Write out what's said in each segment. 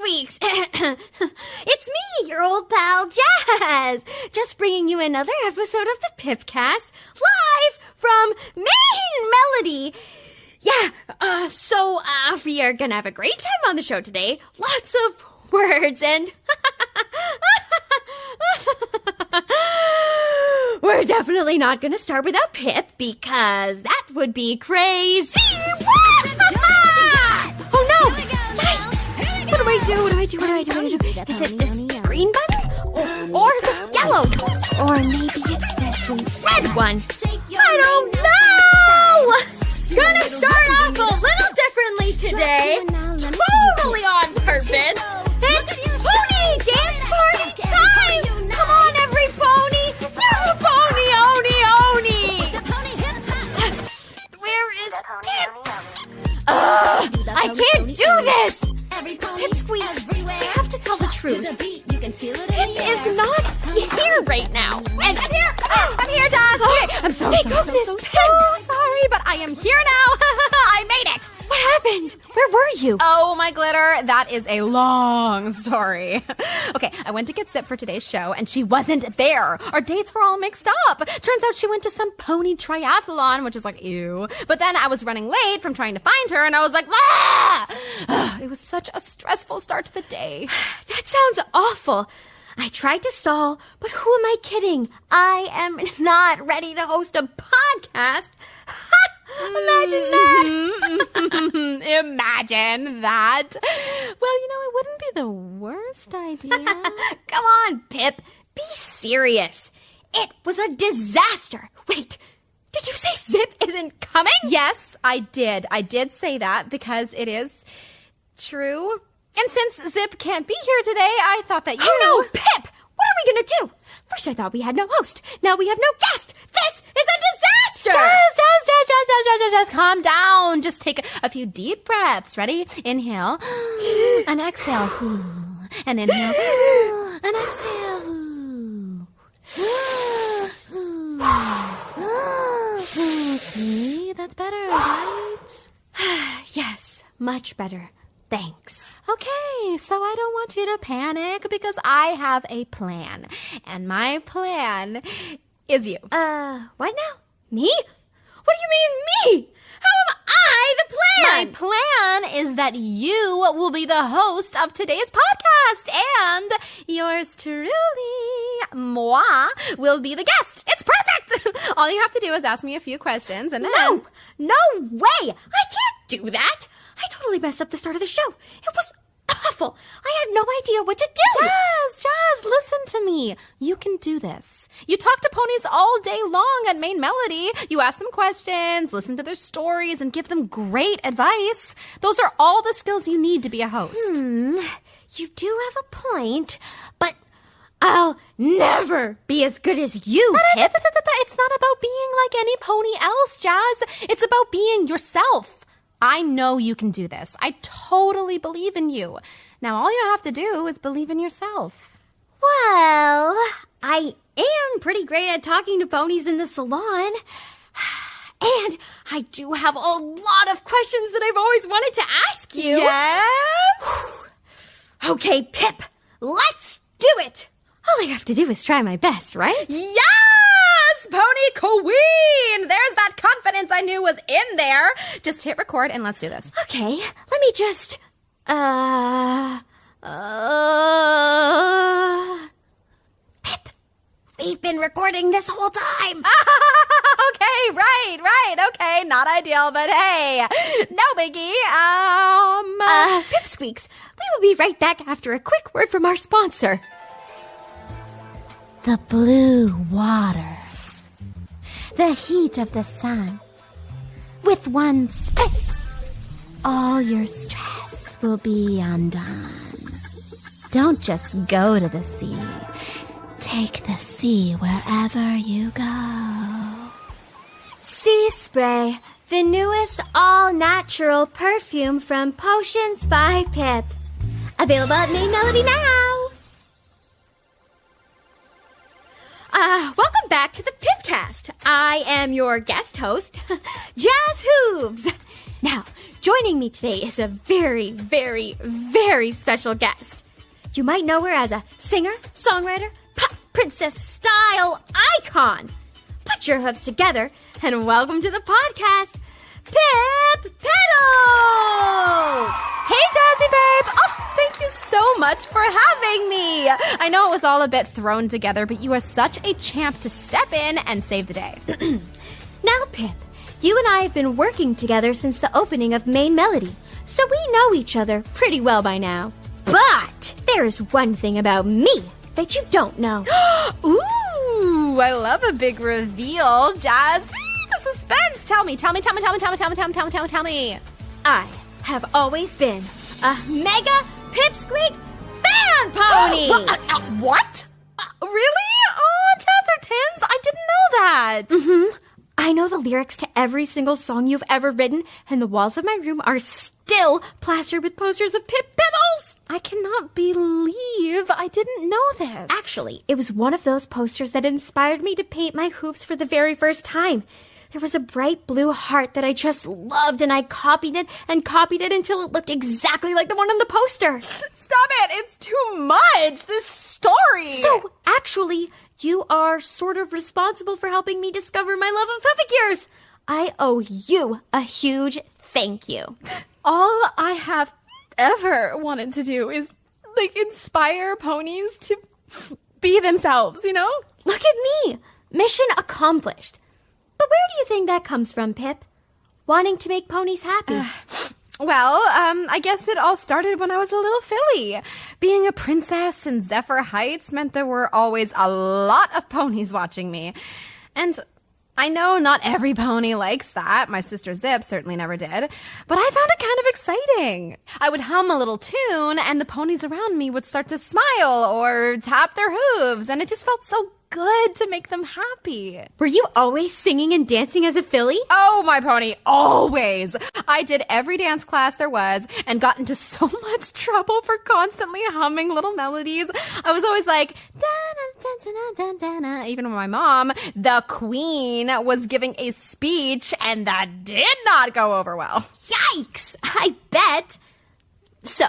Pipsqueaks! It's me, your old pal Jazz, just bringing you another episode of the Pipcast, live from Main Melody. Yeah, so we are gonna have a great time on the show today. Lots of words and... We're definitely not gonna start without Pip, because that would be crazy. Oh no! Yikes! What do I do? Is it this green button? Or the yellow? Or maybe it's this red one? I don't know! Gonna start off a little differently today. Totally on purpose. It's pony dance party time! Come on, every pony! Do pony, oni! Where is Pip? I can't do this! Pipsqueaks, I have to tell the truth. Pip is not here right now. And I'm here, Jazz. Okay, I'm so sorry, but I am here now. I made it. What happened? Where were you? Oh, my glitter, that is a long story. Okay, I went to get Zip for today's show, and she wasn't there. Our dates were all mixed up. Turns out she went to some pony triathlon, which is like, ew. But then I was running late from trying to find her, and I was like, ah! It was such a stressful start to the day. That sounds awful. I tried to stall, but who am I kidding? I am not ready to host a podcast. Imagine that. Imagine that. Well, it wouldn't be the worst idea. Come on, Pip. Be serious. It was a disaster. Wait, did you say Zip isn't coming? Yes, I did. I did say that because it is true. And since Zip can't be here today, I thought that you... Oh, no, Pip! What are we gonna do? First I thought we had no host. Now we have no guest. This is a disaster! Just calm down. Just take a few deep breaths. Ready? Inhale. And exhale. And inhale. And exhale. See? That's better, right? Yes, much better. Thanks. Okay, so I don't want you to panic because I have a plan. And my plan is you. What now? Me? What do you mean, me? How am I the plan? My plan is that you will be the host of today's podcast and yours truly, moi, will be the guest. It's perfect! All you have to do is ask me a few questions and then... No way! I can't do that! I totally messed up the start of the show. It was awful. I had no idea what to do. Jazz, listen to me. You can do this. You talk to ponies all day long at Main Melody. You ask them questions, listen to their stories, and give them great advice. Those are all the skills you need to be a host. You do have a point, but I'll never be as good as you, Pip. It's not about being like any pony else, Jazz. It's about being yourself. I know you can do this. I totally believe in you. Now, all you have to do is believe in yourself. Well, I am pretty great at talking to ponies in the salon. And I do have a lot of questions that I've always wanted to ask you. Yes? Okay, Pip, let's do it. All I have to do is try my best, right? Yes! Pony Queen! There's that confidence I knew was in there. Just hit record and let's do this. Okay, let me just... Pip, we've been recording this whole time. Okay, right. Okay, not ideal, but hey, no biggie. Pipsqueaks, we will be right back after a quick word from our sponsor. The blue waters, the heat of the sun. With one spritz, all your stress will be undone. Don't just go to the sea. Take the sea wherever you go. Sea Spray, the newest all-natural perfume from Potions by Pip. Available at Main Melody now. Welcome back to the Pipcast. I am your guest host, Jazz Hooves. Now, joining me today is a very, very, very special guest. You might know her as a singer, songwriter, pop princess style icon. Put your hooves together and welcome to the podcast, Pip Pedals! Hey, Jazzy Babe! Oh, thank you so much for having me! I know it was all a bit thrown together, but you are such a champ to step in and save the day. Now, Pip, you and I have been working together since the opening of Main Melody, so we know each other pretty well by now. But there is one thing about me that you don't know. Ooh, I love a big reveal, Jazz. The suspense. Tell me. I have always been a mega pipsqueak fan pony! What? Really? Oh, Jazz are tins? I didn't know that. I know the lyrics to every single song you've ever written, and the walls of my room are still plastered with posters of Pip Pedals! I cannot believe I didn't know this. Actually, it was one of those posters that inspired me to paint my hooves for the very first time. There was a bright blue heart that I just loved, and I copied it until it looked exactly like the one on the poster. Stop it! It's too much! This story! So, actually, you are sort of responsible for helping me discover my love of puppet gears. I owe you a huge thank you. All I have ever wanted to do is, inspire ponies to be themselves, you know? Look at me! Mission accomplished. But where do you think that comes from, Pip? Wanting to make ponies happy. Well, I guess it all started when I was a little filly. Being a princess in Zephyr Heights meant there were always a lot of ponies watching me. And I know not every pony likes that. My sister Zip certainly never did. But I found it kind of exciting. I would hum a little tune, and the ponies around me would start to smile or tap their hooves, and it just felt so good to make them happy. Were you always singing and dancing as a filly? Oh, my pony, always. I did every dance class there was and got into so much trouble for constantly humming little melodies. I was always like, da-na-da-da-da-da-da. Even when my mom, the queen, was giving a speech, and that did not go over well. Yikes! I bet. So,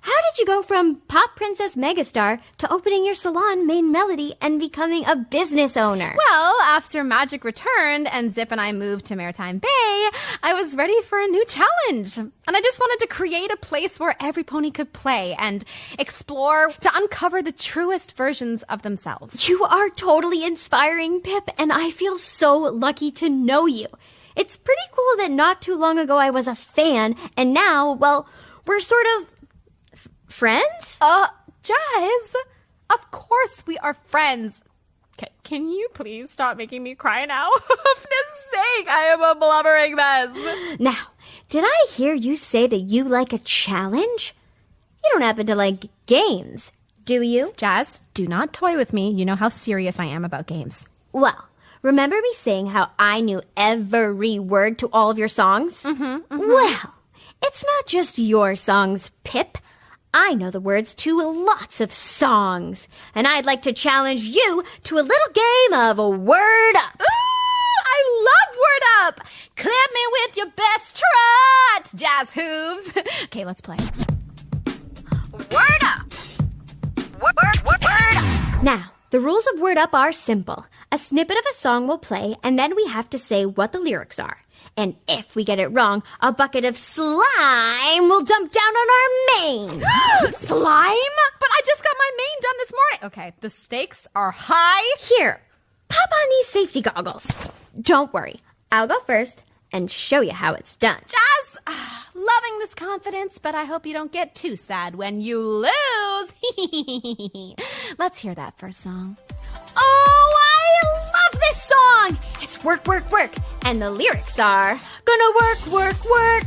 how did you go from pop princess megastar to opening your salon, Main Melody, and becoming a business owner? Well, after Magic returned and Zip and I moved to Maritime Bay, I was ready for a new challenge. And I just wanted to create a place where every pony could play and explore to uncover the truest versions of themselves. You are totally inspiring, Pip, and I feel so lucky to know you. It's pretty cool that not too long ago I was a fan, and now, well, we're sort of friends? Jazz, of course we are friends. Okay, can you please stop making me cry now? For goodness sake, I am a blubbering mess. Now, did I hear you say that you like a challenge? You don't happen to like games, do you? Jazz, do not toy with me. You know how serious I am about games. Well, remember me saying how I knew every word to all of your songs? Well, it's not just your songs, Pip. I know the words to lots of songs, and I'd like to challenge you to a little game of Word Up. Ooh, I love Word Up. Clip me with your best trot, Jazz Hooves. Okay, let's play. Word Up. Word Up. Now, the rules of Word Up are simple. A snippet of a song will play, and then we have to say what the lyrics are. And if we get it wrong, a bucket of slime will dump down on our mane. Slime? But I just got my mane done this morning. Okay, the stakes are high. Here, pop on these safety goggles. Don't worry, I'll go first and show you how it's done. Jazz, loving this confidence, but I hope you don't get too sad when you lose. Let's hear that first song. Oh, I love this song! It's work, work, work. And the lyrics are, gonna work, work, work.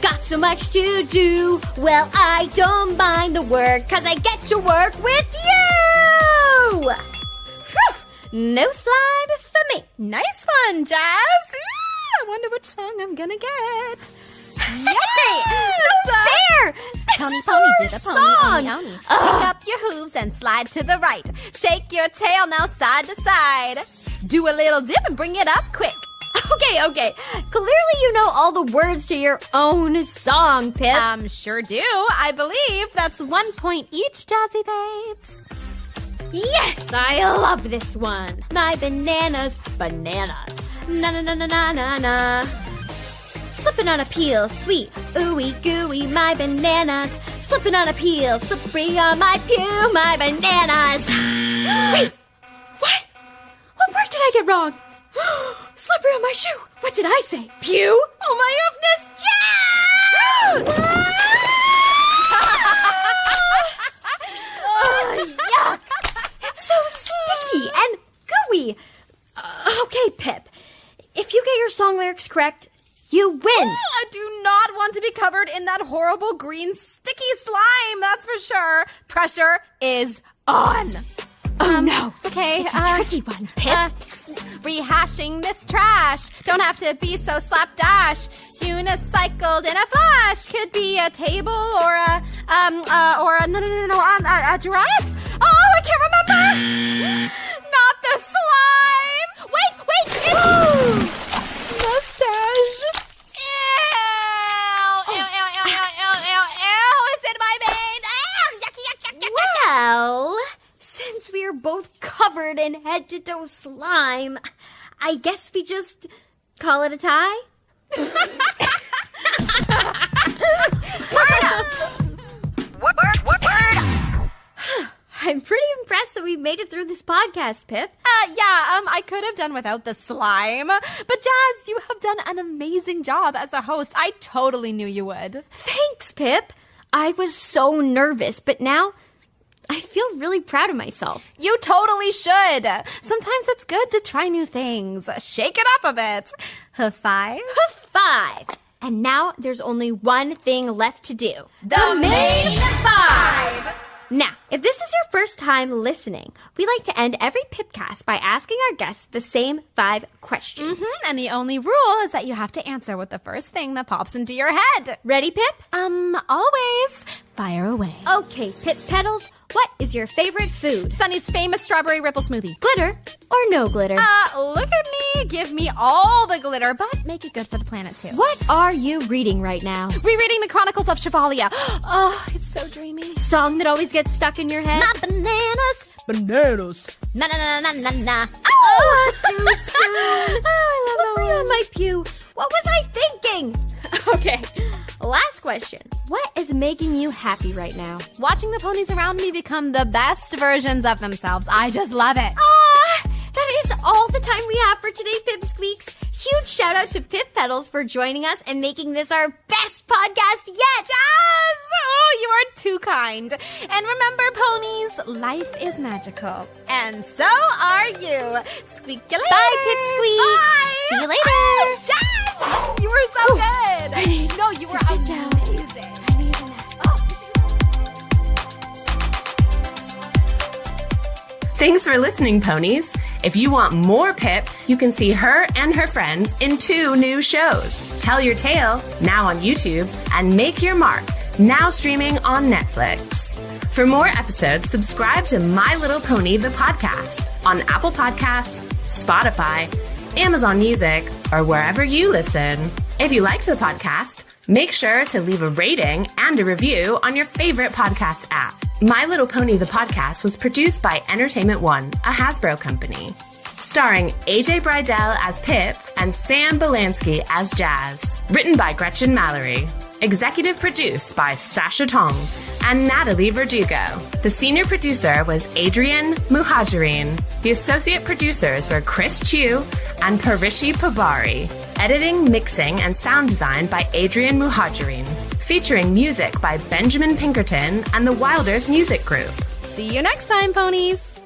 Got so much to do. Well, I don't mind the work, 'cause I get to work with you! Whew, no slime for me. Nice one, Jazz. I wonder which song I'm gonna get. Yay! No fair! Pony, This is pony, our do the song! pony, pick up your hooves and slide to the right. Shake your tail now side to side. Do a little dip and bring it up quick. Okay, Okay. Clearly you know all the words to your own song, Pip. Sure do. I believe that's 1 point each, Jazzy babes. Yes, I love this one. My bananas. Na-na-na-na-na-na-na. Slipping on a peel, sweet, ooey gooey, my bananas. Slipping on a peel, slippery on my pew, my bananas. Wait, what? What word did I get wrong? Slippery on my shoe. What did I say? Pew? Oh my goodness, yuck. It's so sticky and gooey. Okay, Pip. If you get your song lyrics correct, you win. I do not want to be covered in that horrible green sticky slime, that's for sure. Pressure is on. Oh, no. Okay. It's a tricky one, Pip. Rehashing this trash. Don't have to be so slapdash. Unicycled in a flash. Could be a table or a giraffe. Oh, I can't remember. Not the slime. Wait, it's mustache. Ew, it's in my vein. Yuck. Well, since we are both covered in head-to-toe slime, I guess we just call it a tie? I'm pretty impressed that we made it through this podcast, Pip. I could have done without the slime. But Jazz, you have done an amazing job as the host. I totally knew you would. Thanks, Pip. I was so nervous, but now I feel really proud of myself. You totally should. Sometimes it's good to try new things. Shake it up a bit. High five. And now there's only one thing left to do. The main five. Now, if this is your first time listening, we like to end every Pipcast by asking our guests the same 5 questions. And the only rule is that you have to answer with the first thing that pops into your head. Ready, Pip? Always. Fire away. Okay, Pip Petals, what is your favorite food? Sunny's famous strawberry ripple smoothie. Glitter or no glitter? Look at me. Give me all the glitter, but make it good for the planet, too. What are you reading right now? Rereading the Chronicles of Chevalier. Oh, it's so dreamy. Song that always gets stuck in your head? My bananas. Na na na na na na. Oh, too soon. I love Slippery on my pew. What was I thinking? Okay, last question. What is making you happy right now? Watching the ponies around me become the best versions of themselves. I just love it. That is all the time we have for today, Pip Squeaks. Huge shout out to Pip Petals for joining us and making this our best podcast yet. Jazz! Oh, you are too kind. And remember, ponies, life is magical. And so are you. Squeak you later. Bye, Pip Squeaks. Bye. See you later. Jazz! You were so good. You were sit down. amazing. I need a nap. Thanks for listening, ponies. If you want more Pip, you can see her and her friends in 2 new shows. Tell Your Tale, now on YouTube, and Make Your Mark, now streaming on Netflix. For more episodes, subscribe to My Little Pony, the podcast, on Apple Podcasts, Spotify, Amazon Music, or wherever you listen. If you liked the podcast, make sure to leave a rating and a review on your favorite podcast app. My Little Pony, the podcast, was produced by Entertainment One, a Hasbro company. Starring AJ Bridell as Pip and Sam Belansky as Jazz. Written by Gretchen Mallory. Executive produced by Sasha Tong and Natalie Verdugo. The senior producer was Adrian Muhajirin. The associate producers were Chris Chu and Parishi Pabari. Editing, mixing, and sound design by Adrian Muhajirin. Featuring music by Benjamin Pinkerton and the Wilders Music Group. See you next time, ponies.